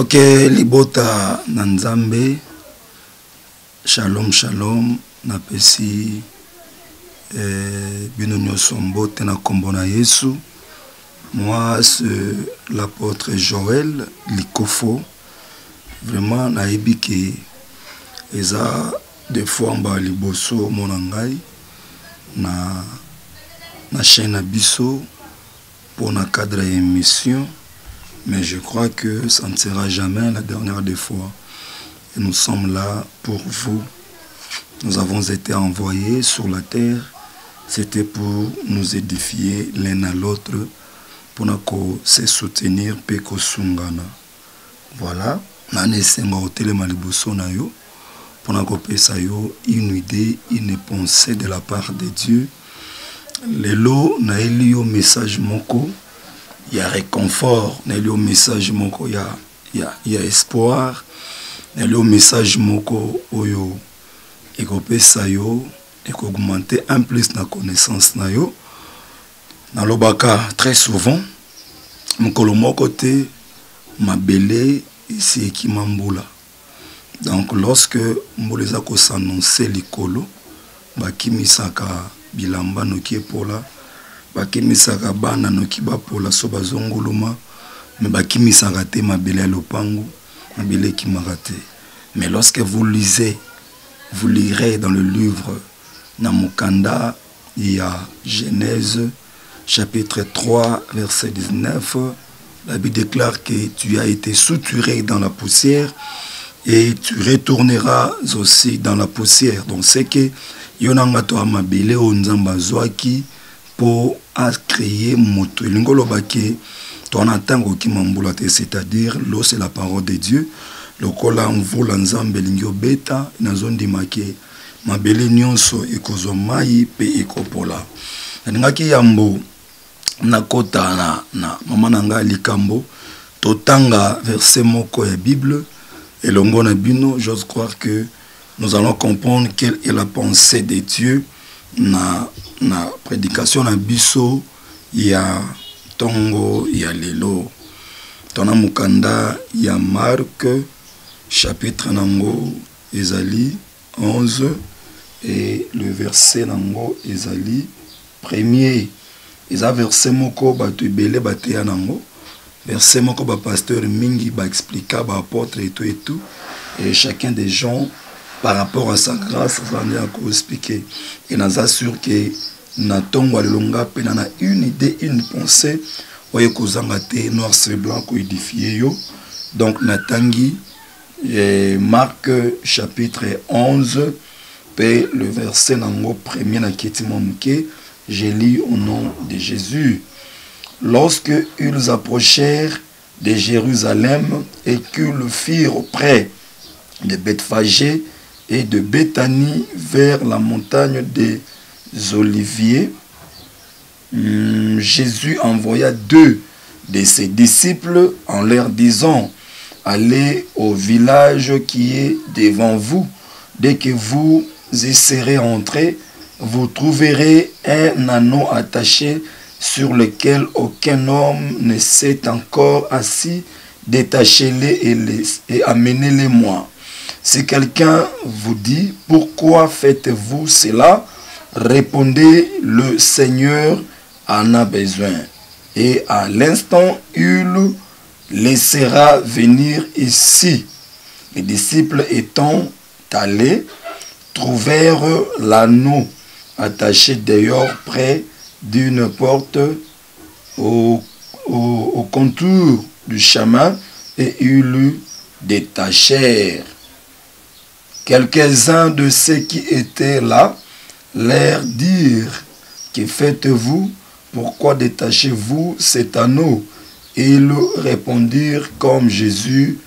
Ok, libota nanzambe, shalom shalom, napesi bino nyonso mbote na kombo na Yesu. Moi, c'est l'apôtre Joël Likofo. Vraiment, naebi ke eza des fois mba liboso monangai na chaîne Abisso pour na cadre émission. Mais je crois que ça ne sera jamais la dernière des fois. Et nous sommes là pour vous. Nous avons été envoyés sur la terre. C'était pour nous édifier l'un à l'autre, pour nous se soutenir, peko sungana. Voilà. Nane senga hôtel maliboso na yo, pour nous pesa yo une idée, une pensée de la part de Dieu. Lelo na elio message moko. Il y a réconfort, il y a message moko, il y a espoir, il y a message moko oyo et kopesa yo et augmenter un plus la connaissance na yo. Dans l'obaka très souvent, mokolo moko te mabele ici qui mamboula. Donc lorsque mboleza ko s'annoncer likolo, bakimisaka bilamba noki epola. Bakimisaka bana noki bapola so bazongoluma, mais bakimisaka te mabele lopango, mabele ki marate. Mais lorsque vous lisez, vous lirez dans le livre Namukanda, il y a Genèse chapitre 3 verset 19, la Bible déclare que tu as été soutiré dans la poussière et tu retourneras aussi dans la poussière. Donc c'est que yonanga to mabele onzamba zoaki pour créer moto lingolo bake ton atango ki mambula te, c'est-à-dire l'eau c'est la parole de Dieu. Le kola mvula nzambe lingio beta na zondi make mabele nyonso ekozomai pe ekopola. Ningaki yambo nakota na mama nanga likambo totanga verset moko ya Bible et longo na bino, j'ose croire que nous allons comprendre quelle est la pensée de Dieu na prédication na biso ya tongo ya lelo. Tona mukanda ya Marc chapitre nango ezali 11 et le verset nango ezali premier. Eza verset moko batu ebele bateya nango, verset moko ba pasteur mingi ba expliquer ba apôtre et tout et chacun des gens par rapport à sa grâce ça en est expliqué. Et nous assure que na tongo alonga pe na une idée, une pensée oye kozanga te noir sur blanc ko édifier yo. Donc natangi Marc chapitre 11 pe le verset nango premier na ketima muke, je lis au nom de Jésus. Lorsque ils approchèrent de Jérusalem et qu'ils firent près de Bethphagée et de Béthanie vers la montagne des Oliviers, Jésus envoya 2 de ses disciples en leur disant: allez au village qui est devant vous. Dès que vous y serez entrés, vous trouverez un anneau attaché sur lequel aucun homme ne s'est encore assis. Détachez-les et amenez-les-moi. Si quelqu'un vous dit: pourquoi faites-vous cela? Répondez: le Seigneur en a besoin. Et à l'instant, il laissera venir ici. Les disciples étant allés, trouvèrent l'anneau attaché dehors près d'une porte au contour du chemin et ils le détachèrent. Quelques-uns de ceux qui étaient là leur dirent: que faites-vous? Pourquoi détachez-vous cet anneau? Et ils répondirent comme Jésus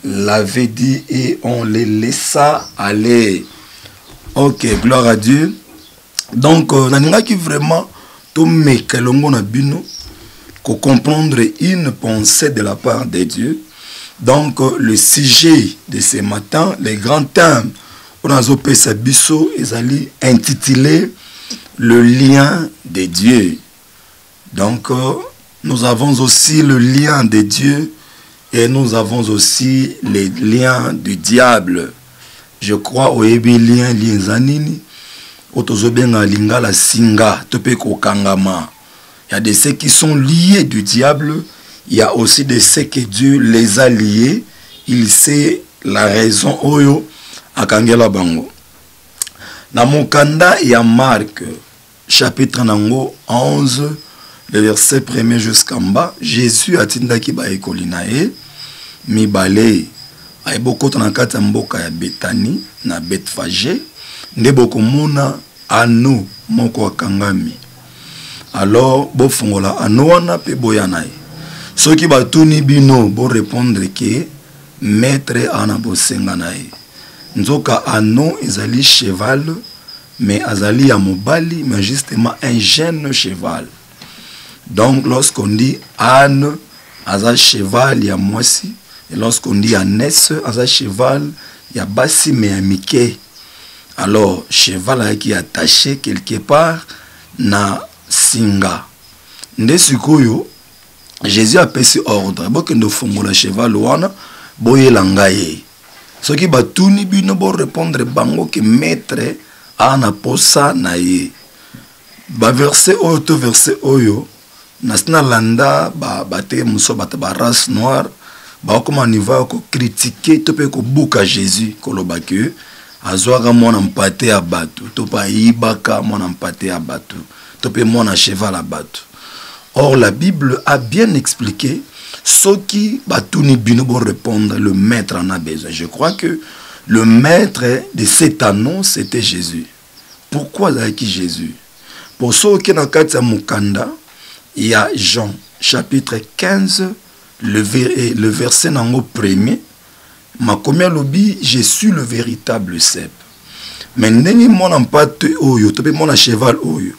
l'avait dit et on les laissa aller. Ok, gloire à Dieu. Donc, naninga qui vraiment tombe kelongo na bino ko comprendre une pensée de la part de Dieu. Donc, le sujet de ce matin, les grands thèmes, on a zopesa biso ezali intitulé le lien de Dieu. Donc, nous avons aussi le lien de Dieu Et nous avons aussi les liens du diable. Je crois au lien zanini. Otozobenga lingala singa topeko kangama. Il y a des ceux qui sont liés du diable. Il y a aussi des ceux que Dieu les a liés. Il sait la raison oyo akangela bango. Na mokanda ya Marc chapitre nango 11 le verset 1er jusqu'en bas, Jésus a tindaki ba ekolinae mibale ay bokota na kati ya mboka ya Betani na Bethphage nde bokomona ano moko akangami. Alors bofungola ano wana pe boyana ye. Soki batuni bino bo répondre que maître ana bosenga na ye. Nzoka ano ezali cheval mais azali ya mobali mais justement un jeune cheval. Donc lorsqu'on dit âne, aza cheval ya mwasi, et lorsqu'on dit ânesse, aza cheval ya basi mais ya mike. Alors cheval qui est attaché quelque part na singa. Nde sikoyo Jésus a pesi ordre bokendo fongola cheval wana boyelanga ye. Soki batuni bino bo répondre bango que maître ana posa na ye. Ba verset oyo to verset oyo nasina landa bate muso bata ba race noire ba koma niveau ko critiquer to pe ko buka Jésus koloba que azwaka mwana mpate ya batu to pa ibaka mwana mpate ya batu to pe mwana cheval à batu. Or la Bible a bien expliqué ce qui batuni bino bo répondre le maître en a besoin. Je crois que le maître de cet annonce c'était Jésus. Pourquoi qui Jésus? Pour ceux qui na kati ya mukanda il y a Jean chapitre 15 le verset nango premier makomia lobi je suis le véritable cep. Mais ndenge mona mpate oyo to pe mona cheval oyo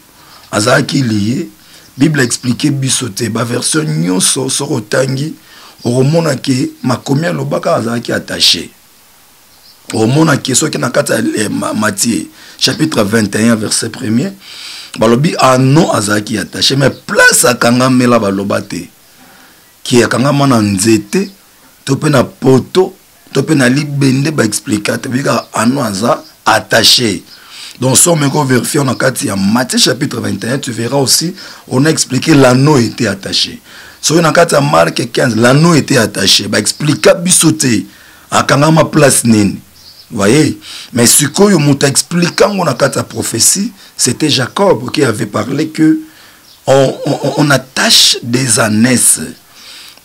azaki lié Bible expliqué bisote ba version nyonso soko tangi oromona ke makomia lobaka azaki attaché. Oromona ke soki na kata Matthieu chapitre 21 verset 1er balobi ano azaki attaché mais place akanga mela balobate ki akanga mana nzete to pe na poto to pe na libende ba expliquer bika ano aza attaché. Donc si on me vérifier en kati ya Matthieu chapitre 21 tu verras aussi on a expliqué l'anneau était attaché. Si on a kati ya Marc 15 l'anneau était attaché ba expliquer bisote akanga ma place nini. Voyez, mais ce qu'on m'a expliqué on a la prophétie, c'était Jacob qui avait parlé que on attache des ânesses.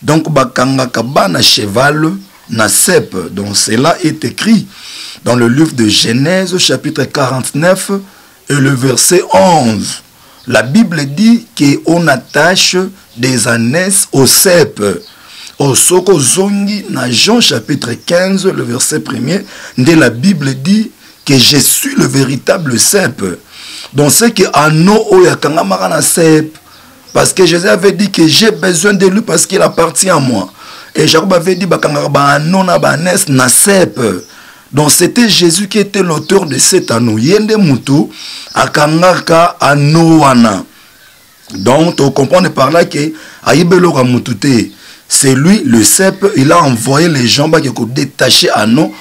Donc bakanga kabana cheval na cep. Donc cela est écrit dans le livre de Genèse chapitre 49 et le verset 11. La Bible dit qu'on attache des ânesses au cep. Au Soko Zongi, dans Jean chapitre 15, le verset 1er, de la Bible dit que je suis le véritable cep. Donc c'est que Ano Oyakanga Marana cep. Parce que Jésus avait dit que j'ai besoin de lui parce qu'il appartient à moi. Et Jacob avait dit Bakanga Ano na banes na cep. Donc c'était Jésus qui était l'auteur de cet anneau. Yende Mutu Akangaka Anoana. Donc on comprend par là que Aïbelo Ramutute. C'est lui, le cep, il a envoyé les gens qui ont détaché à nous,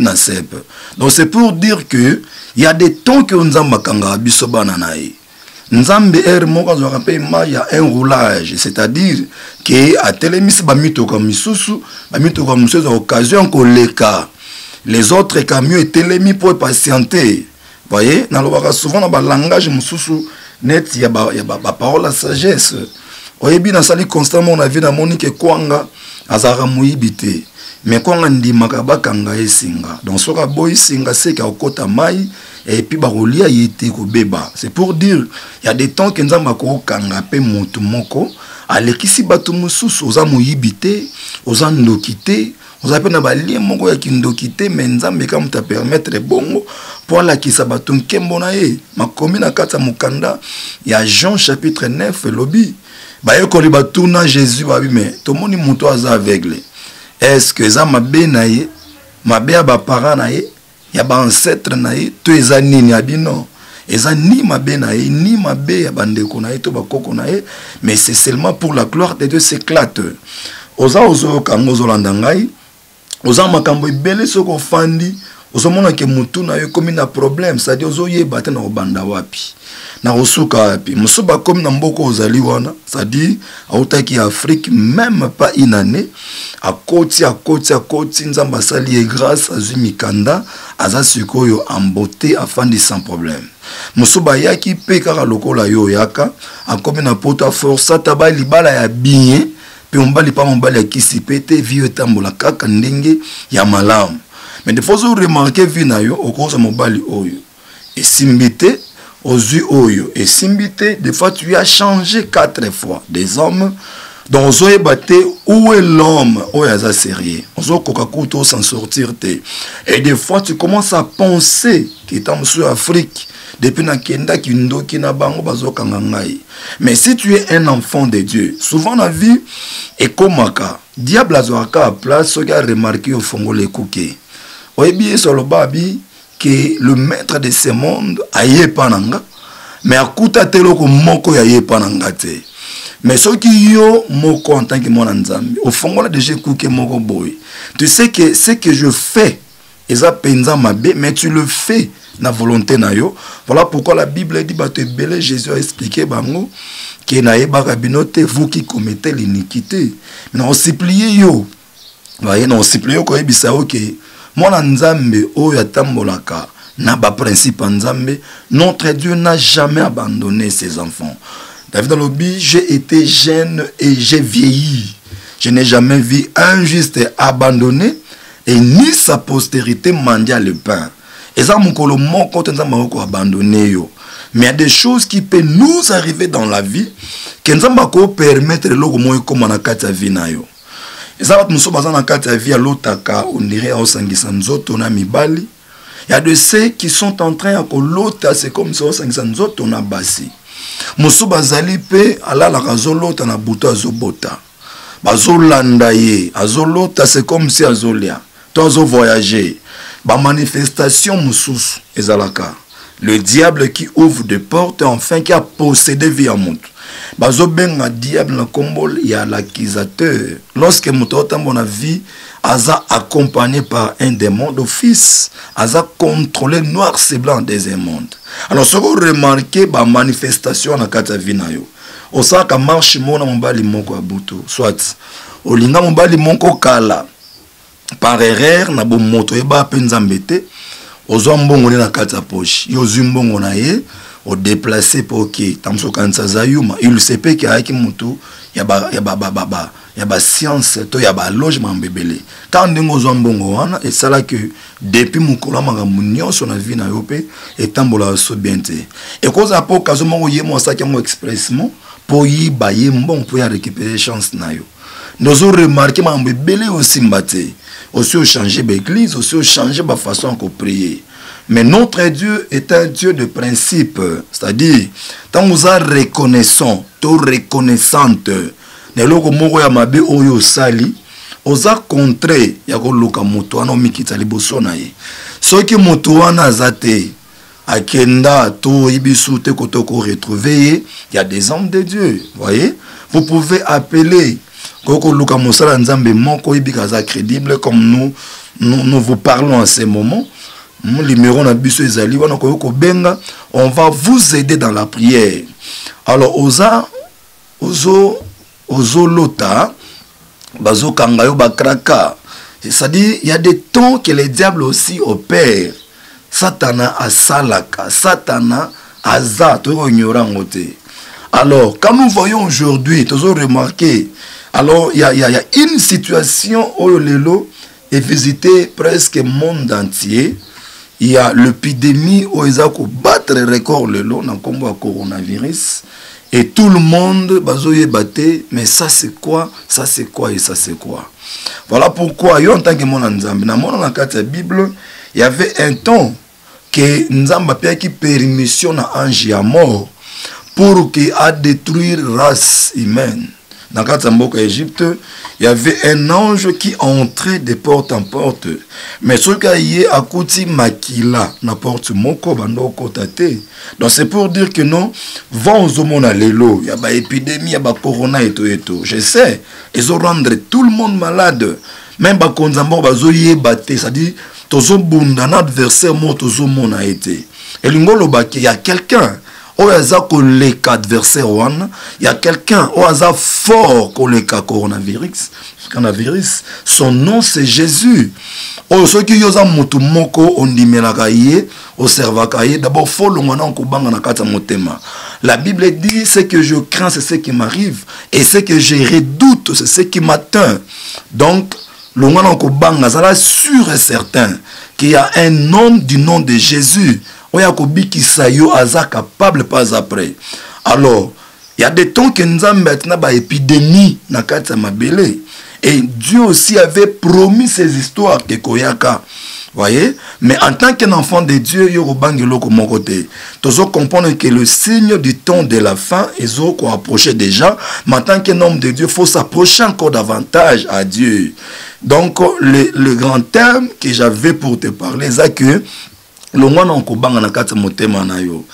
na cep. Donc c'est pour dire que il y a des temps que nous avons bisobananaï. Nous avons il y a un roulage, c'est-à-dire que à télémis bamito comme isusu, bamito comme ces occasions que les autres camions et télémis pour patienter. Voyez, dans le souvent dans le langage mususu net il y a ba parole à sagesse. Oyebi na sali constamment on a vu na Monique Kwanga azara muibite mais Kwanga ndimaka bakanga esinga donc soka boy singa seka okota mai et puis barolia yete ko beba. C'est pour dire il y a des temps que nzamba ko kanga pe mutu moko alekisi batu mususu oza muibite oza ndokite oza pe na balie moko ya kindokite mais nzambe kam ta permettre bongo pour la kisa batu nkembo na ye makomi na kata mukanda ya Jean chapitre 9 lobi. Bayekoli batuna Jésus babi mais tout le monde muto aza aveugle. Est-ce que ça mabe na ye, mabe ya ba parents na ye, ya ba ancêtre na ye, to eza nini abino? Eza ni mabe na ye, ni mabe ya bandeko na ye to bakoko na ye, mais c'est seulement pour la gloire de Dieu s'éclate. oza ozo kango zolanda ngai oza makambo ebele soko fandi ozomona ke mutu na yo komi na problème c'est-à-dire ozoyeba te na obanda wapi na osuka wapi musuba komi na mboko ozali wana c'est-à-dire autaki Afrique même pas une année akoti nzamba sali grâce à Zumikanda aza sikoyo en beauté afandi sans problème musuba yaki pe kaka lokola yo yaka akomi na poto force taba libala ya bien pe mbali pa mbali ya kisipete vieux tambola kaka ndenge ya malamu. Mais des fois, vous remarquez que au cours de mobali oyo et simbité aux yeux oyo et simbité des fois tu as changé 4 fois des hommes dans zoé batté où est l'homme où est ça sérieux on zo kokakuto s'en sortir te et des fois tu commences à penser que dans sur Afrique depuis na kenda kindo kina bango bazo kangangai. Mais si tu es un enfant de Dieu souvent la vie est comme aka diable azoaka à place ce qui a remarqué au fond les cookies. Oui, bien sur le babi que le maître de ce monde aye pananga, mais à kuta telo ko moko aye pananga te. Mais ce qui yo moko en tant que mon nzambi, au fond là déjà kuke moko boy. Tu sais que ce que je fais, eza penza mabe, mais tu le fais na volonté na yo. Voilà pourquoi la Bible dit bah te belé Jésus a expliqué bango que na yeba kabinote vous qui commettez l'iniquité. Mais on supplie yo. Voyez, on supplie yo ko ebisa OK. Mwana nzambe oyo atambolaka na ba principe nzambe notre Dieu n'a jamais abandonné ses enfants. David Alobi, j'ai été jeune et j'ai vieilli. Je n'ai jamais vu un juste abandonné et ni sa postérité mendier le pain. Et ça mukolo moko nzambe ko abandonné yo. Mais il y a des choses qui peuvent nous arriver dans la vie que nzambe ko permettre loko moyo comme na kati ya vie na yo. Il y a de ceux qui sont en train de l'autre, c'est comme si on a bassi. Musuba zalipe ala la razolota na buto azobota. Bazolanda ye, azolota c'est comme si azolia. Tozo voyager. Ba manifestation mususu ezalaka. Le diable qui ouvre des portes enfin qui a possédé vie à monde. Bazo benga diable na kombol ya l'accusateur. Lorsque mutota mon vie aza accompagné par un démon d'office, aza contrôlé noir c'est blanc des mondes. Alors ce que vous remarquez ba manifestation na kata vina yo. Osaka marche mona mbali moko abuto. Soit olinga mbali moko kala par erreur na bo moto eba penzambete ozo mbongo na kata poche. Yo zumbongo na ye au déplacé pour qui tamso kansa zayuma il sait pas qu'il y a qui mutu ya ba science to ya ba logement bébélé quand ndingo zombongo wana et ça là que depuis mukolo makambo nyonso na vie na yo pe etambola so biente et cause apo kazo moko yemo ça qui mo expressement pour y baye mbon pour y récupérer chance na yo nous avons remarqué makambo bébélé aussi mbaté aussi changer l'église aussi changer ba façon de prier. Mais notre Dieu est un Dieu de principe. C'est-à-dire, tant nous a reconnaissant, tout reconnaissante, ne loko moko ya mabe oyo sali, oza contre ya ko loka moto ana mikita liboso na ye. Soki moto wana azate akenda to ibisu te kotoko retrouver, il y a des hommes de Dieu, voyez? Vous pouvez appeler koko loka mosala nzambe moko ibikaza crédible comme nous vous parlons en ce moment. Mon numéro na biso ezali wana ko benga, on va vous aider dans la prière. Alors ozo lota bazo kangayo bakraka. C'est-à-dire il y a des temps que les diables aussi opèrent. Satana asalaka, Satana aza to ignorant côté. Alors quand nous voyons aujourd'hui, nous avons remarqué, alors il y a une situation où lelo est visité presque le monde entier. Il y a l'épidémie où ils ont battre le record le long dans le combat coronavirus. Et tout le monde bazoye batté, mais ça c'est quoi, ça c'est quoi et ça c'est quoi. Voilà pourquoi, en tant que mon Nzambe, dans la Bible, il y avait un temps que Nzamba a qui permission à ange à mort pour qu'il a détruire race humaine. dans Katamboka Égypte, il y avait un ange qui entrait de porte en porte. Mais ce qui est à côté makila, n'importe moko bandoko tate. Donc c'est pour dire que non, vont au monde à l'élo, il y a une épidémie, il y a corona et tout et tout. Je sais, ils ont rendu tout le monde malade. Même ba konzambo bazoye baté, c'est-à-dire tozo bunda notre adversaire mo tozo mon a été. Et l'ingolo baki, il y a quelqu'un au hasard qu'on les adversaires one, il y a quelqu'un au hasard fort qu'on les coronavirus. Son nom c'est Jésus. Oh, ceux qui yosa mutu moko on dit melakaye, au servakaye, d'abord faut le mwana nkubanga na kata motema. La Bible dit ce que je crains c'est ce qui m'arrive et ce que je redoute c'est ce qui m'atteint. Donc le mwana nkubanga ça là sûr et certain qu'il y a un homme du nom de Jésus. Oyakobi qui sayo aza capable pas après. Alors, il y a des temps que nous avons maintenant une épidémie na kata mabele. Et Dieu aussi avait promis ces histoires que Koyaka. Voyez? Mais en tant qu'enfant de Dieu, Yorobangelo comme mon côté. Tous comprendre que le signe du temps de la fin, ils ont approché déjà. Mais en tant qu'un homme de Dieu, il faut s'approcher encore davantage à Dieu. Donc, le grand thème que j'avais pour te parler, c'est que le mwana nkobanga na kati motema na yo.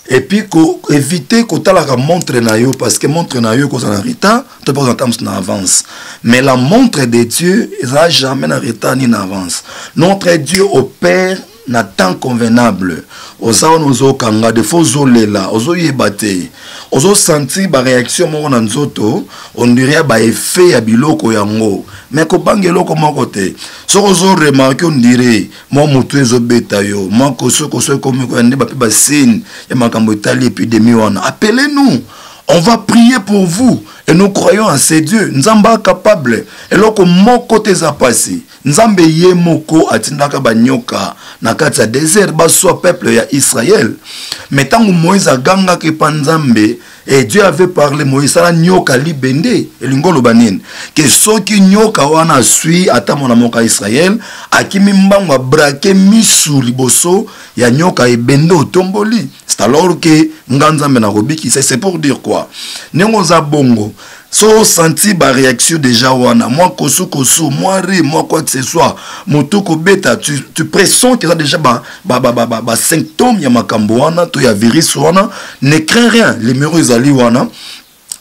Et puis éviter que tu montre na yo parce que montre na yo cause en retard, tu peux entendre en avance. Mais la montre de Dieu, il n'a jamais en retard ni en avance. Notre Dieu opère na temps convenable. Oza ozo kanga de faux lela, ozo yebate. Ozo senti ba réaction mo na nzoto, on dirait ba effet ya biloko yango. Mais ko bangelo ko mon côté. So ozo remarquer on dirait mo mutu ezo beta yo, mo ko so comme ko ande ba pe ba signe ya makambo itali épidémie wana. Appelez-nous. On va prier pour vous. Et nous croyons en ces dieux. Nous sommes capables. Et là, mon côté ça passe. Nous sommes ye moko atindaka banyoka na kati désert ba soit peuple ya Israël. Mais tant que Moïse a ganga ke panzambe et Dieu avait parlé Moïse la nyoka libende et lingolo banin que ceux qui nyoka wana sui ata mona moka Israël akimi mbangwa brake misu liboso ya nyoka ebende otomboli. C'est alors que nganzambe na robiki c'est pour dire quoi? Nengoza bongo so senti ba réaction déjà wana moi kosu moi ri moi quoi que ce soit motoko beta tu pressens que ça déjà ba symptômes ya makambo wana to ya virus wana ne crains rien les murs ali wana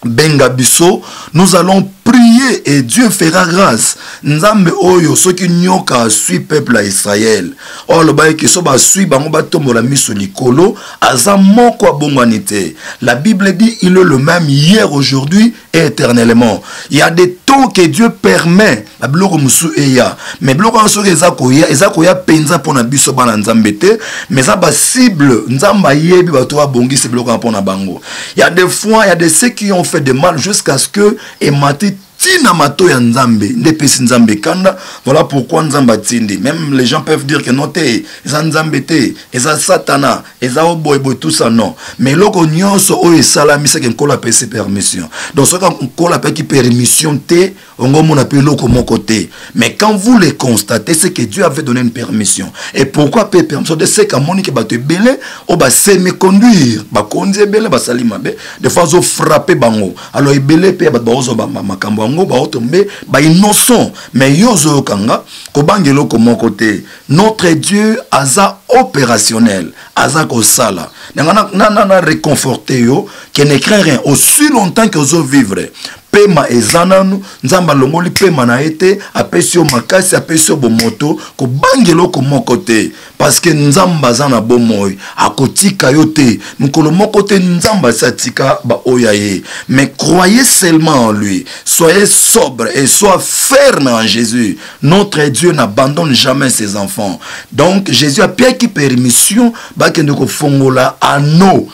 benga biso nous allons prier et Dieu fera grâce. Nzambe oyo soki nyoka suit peuple à Israël. Oh le bail que so ba suit bango ba tombo la miso likolo aza moko abongwanite. La Bible dit il est le même hier, aujourd'hui et éternellement. Il y a des temps que Dieu permet la bloko musu eya. Mais bloko anso ezakoya penza pona biso bana nzambe te, mais ça ba cible nzamba yebi ba to abongi ce bloko pona bango. Il y a des fois, il y a des ceux qui ont fait de mal jusqu'à ce que et mati tina mato ya nzambe ndepesi nzambe kanda. Voilà pourquoi nzamba tindi. Même les gens peuvent dire que non te eza nzambe te eza satana eza oboyeboy tout ça non. Mais loko nyonso o esalami c'est que kola pesi permission. Donc ce qu'on kola peki permission te ongo mona pe loko mon côté. Mais quand vous les constatez c'est que Dieu avait donné une permission. Et pourquoi pe permission de ce qu'amoni ke ba te belé o ba semi conduire ba konze belé ba salima be des fois zo frapper bango. Alors ebelé pe ba ozo ba makambo ba innocent mais yozo kanga ko bangelo ko mon côté. Notre Dieu aza opérationnel aza ko sala na réconforter yo qui ne craint rien aussi longtemps que zo vivre pema ezananu nzamba longoli pema na ete apesio makasi apesio bomoto ko bangelo ko mon côté parce que nzamba zana bomoy akotika yote mukolo moko te nzamba satika ba oyaye. Mais croyez seulement en lui, soyez sobre et soyez ferme en Jésus. Notre Dieu n'abandonne jamais ses enfants. Donc Jésus a bien qui permission ba kende ko fongola ano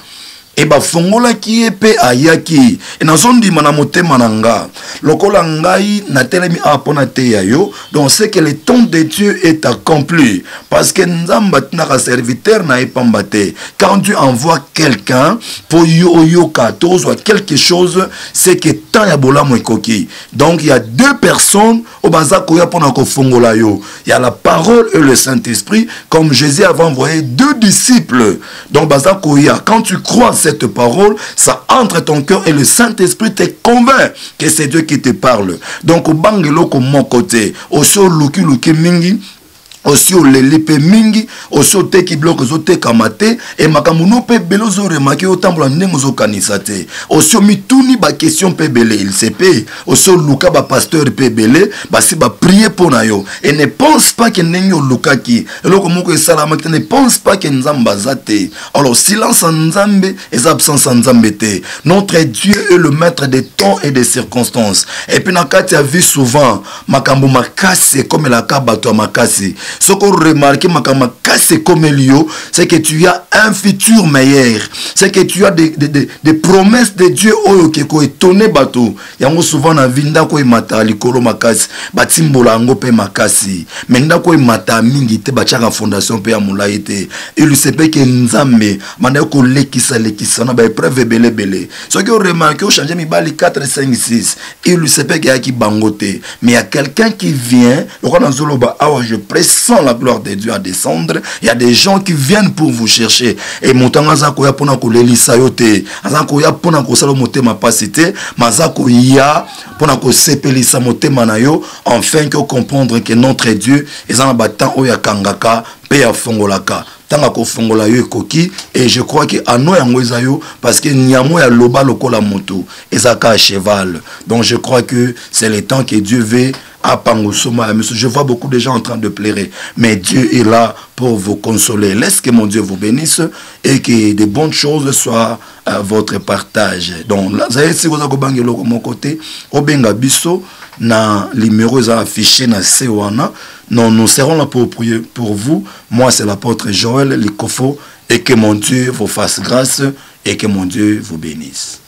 et ba fongola ki epe ayaki et nazondi mana motema nanga lokola ngai na telemi apona te ya yo. Donc c'est que le temps de Dieu est accompli parce que nzamba tina serviteur na epambate. Quand Dieu envoie quelqu'un pour yo katozo quelque chose, c'est que tant ya bolamo ekoki. Donc il y a deux personnes au bazako ya pona ko fongola yo. Il y a la parole et le Saint-Esprit comme Jésus avait envoyé deux disciples. Donc bazako ya quand tu crois cette parole, ça entre ton cœur et le Saint-Esprit te convainc que c'est Dieu qui te parle. Donc, au bangelo comme mon côté, au so luki mingi, aussi au lelipe mingi, aussi au teki bloc zote kamate, et makamuno pe belo zo remarqué au temple nengozo kanisate. Aussi au mituni ba question pe belé, il se paye. Aussi au luka ba pasteur pe belé, ba si ba prier pour na yo. Et ne pense pas que nengo luka ki. Et lo komo ko salama ne pense pas que nzamba zate. Alors silence en nzambe et absence en nzambe te. Notre Dieu est le maître des temps et des circonstances. Et puis na kati a vu souvent makambo makasi comme la kabato makasi. Ce qu'on remarque, c'est comme Elio, c'est que tu as un futur meilleur. C'est que tu as des promesses de Dieu qui sont étonnées. Il y a souvent dans vinda ko mata likolo makasi, batimbola ngo pe makasi. Menda ko mata mingi te bachaka fondation pe ya mulaite. Il se peut que nzambe manda ko lekisa na ba épreuve belé. Ce que remarque, au changer mi bali 4 5 6. Il se peut qu'il y a qui bangote, mais il y a quelqu'un qui vient, je pressens la gloire de Dieu à descendre. Il y a des gens qui viennent pour vous chercher. Et montangaza koya pona ko lelisa yote. Azakoya pona ko salo motema pasité, mazako ya pona ko sepelisa motema na yo, afin que comprendre que notre Dieu est en battant oya kangaka pe ya fongolaka. Tanga ko fongola yo ekoki, et je crois que ano yango ezayo parce que nyamo ya loba lokola moto ezaka à cheval. Donc je crois que c'est le temps que Dieu veut. Je vois beaucoup de gens en train de pleurer, mais Dieu est là pour vous consoler. Laisse que mon Dieu vous bénisse et que de bonnes choses soient à votre partage. Donc là, si vous avez mon côté, Obenga Bisso, na numéro affiché na Sewana. Non, nous serons là pour prier pour vous. Moi, c'est l'apôtre Joël Likofo, et que mon Dieu vous fasse grâce et que mon Dieu vous bénisse.